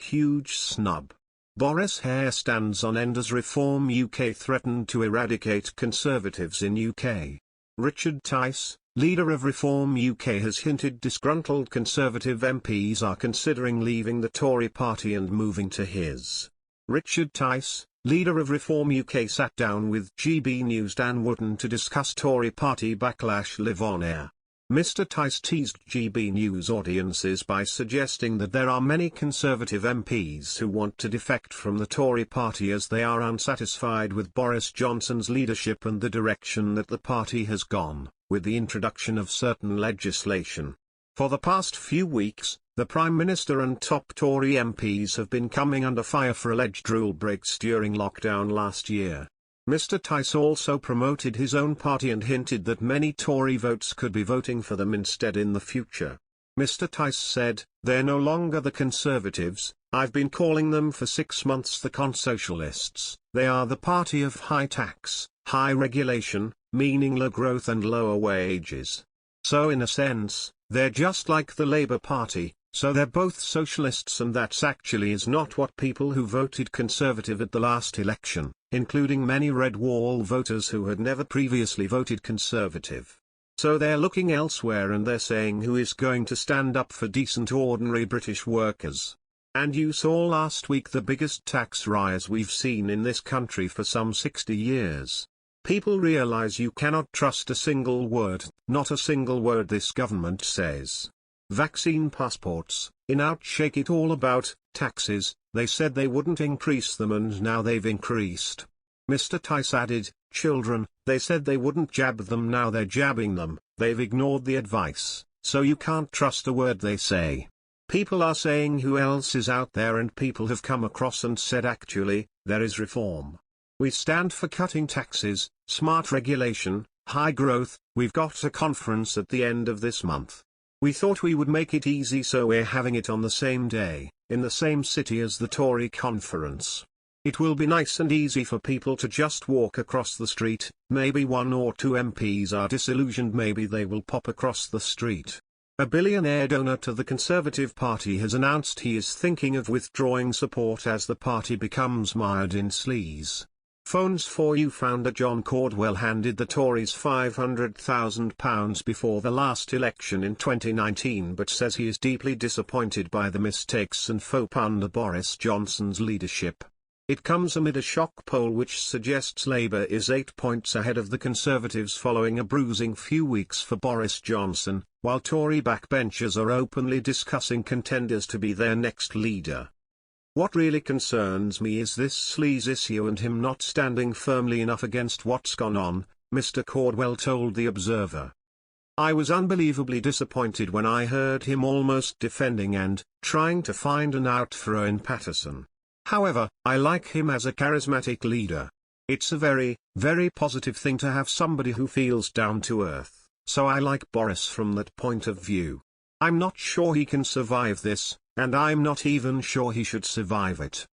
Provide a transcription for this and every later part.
Huge snub. Boris hair stands on end as Reform UK threatened to eradicate Conservatives in UK. Richard Tice, leader of Reform UK, has hinted disgruntled Conservative MPs are considering leaving the Tory party and moving to his. Richard Tice, leader of Reform UK, sat down with GB News' Dan Wootton to discuss Tory party backlash live on air. Mr Tice teased GB News audiences by suggesting that there are many Conservative MPs who want to defect from the Tory party as they are unsatisfied with Boris Johnson's leadership and the direction that the party has gone, with the introduction of certain legislation. For the past few weeks, the Prime Minister and top Tory MPs have been coming under fire for alleged rule breaks during lockdown last year. Mr Tice also promoted his own party and hinted that many Tory votes could be voting for them instead in the future. Mr Tice said, "They're no longer the Conservatives, I've been calling them for 6 months the Consocialists. They are the party of high tax, high regulation, meaning low growth and lower wages. So in a sense, they're just like the Labour Party, so they're both socialists, and that's actually is not what people who voted Conservative at the last election, including many Red Wall voters who had never previously voted Conservative. So they're looking elsewhere and they're saying who is going to stand up for decent ordinary British workers. And you saw last week the biggest tax rise we've seen in this country for some 60 years. People realize you cannot trust a single word, not a single word this government says. Vaccine passports, in out shake it all about taxes, they said they wouldn't increase them and now they've increased. Mr Tice added, children, they said they wouldn't jab them, now they're jabbing them, they've ignored the advice, so you can't trust a word they say. People are saying who else is out there, and people have come across and said actually, there is reform. We stand for cutting taxes, smart regulation, high growth. We've got a conference at the end of this month. We thought we would make it easy, so we're having it on the same day, in the same city as the Tory conference. It will be nice and easy for people to just walk across the street. Maybe 1 or 2 MPs are disillusioned, maybe they will pop across the street. A billionaire donor to the Conservative Party has announced he is thinking of withdrawing support as the party becomes mired in sleaze. Phones 4U founder John Cordwell handed the Tories £500,000 before the last election in 2019, but says he is deeply disappointed by the mistakes and faux pas under Boris Johnson's leadership. It comes amid a shock poll which suggests Labour is 8 points ahead of the Conservatives following a bruising few weeks for Boris Johnson, while Tory backbenchers are openly discussing contenders to be their next leader. What really concerns me is this sleaze issue and him not standing firmly enough against what's gone on, Mr Cordwell told The Observer. I was unbelievably disappointed when I heard him almost defending and trying to find an out for Owen Paterson. However, I like him as a charismatic leader. It's a very, very positive thing to have somebody who feels down to earth, so I like Boris from that point of view. I'm not sure he can survive this, and I'm not even sure he should survive it.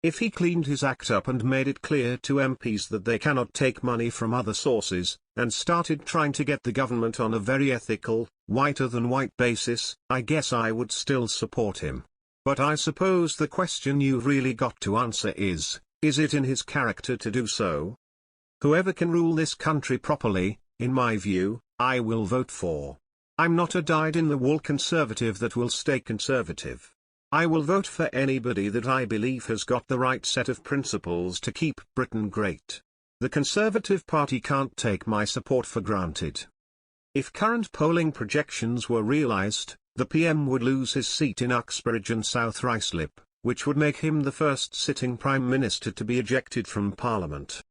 If he cleaned his act up and made it clear to MPs that they cannot take money from other sources, and started trying to get the government on a very ethical, whiter-than-white basis, I guess I would still support him. But I suppose the question you've really got to answer is it in his character to do so? Whoever can rule this country properly, in my view, I will vote for. I'm not a dyed-in-the-wool Conservative that will stay Conservative. I will vote for anybody that I believe has got the right set of principles to keep Britain great. The Conservative Party can't take my support for granted. If current polling projections were realised, the PM would lose his seat in Uxbridge and South Ruislip, which would make him the first sitting Prime Minister to be ejected from Parliament.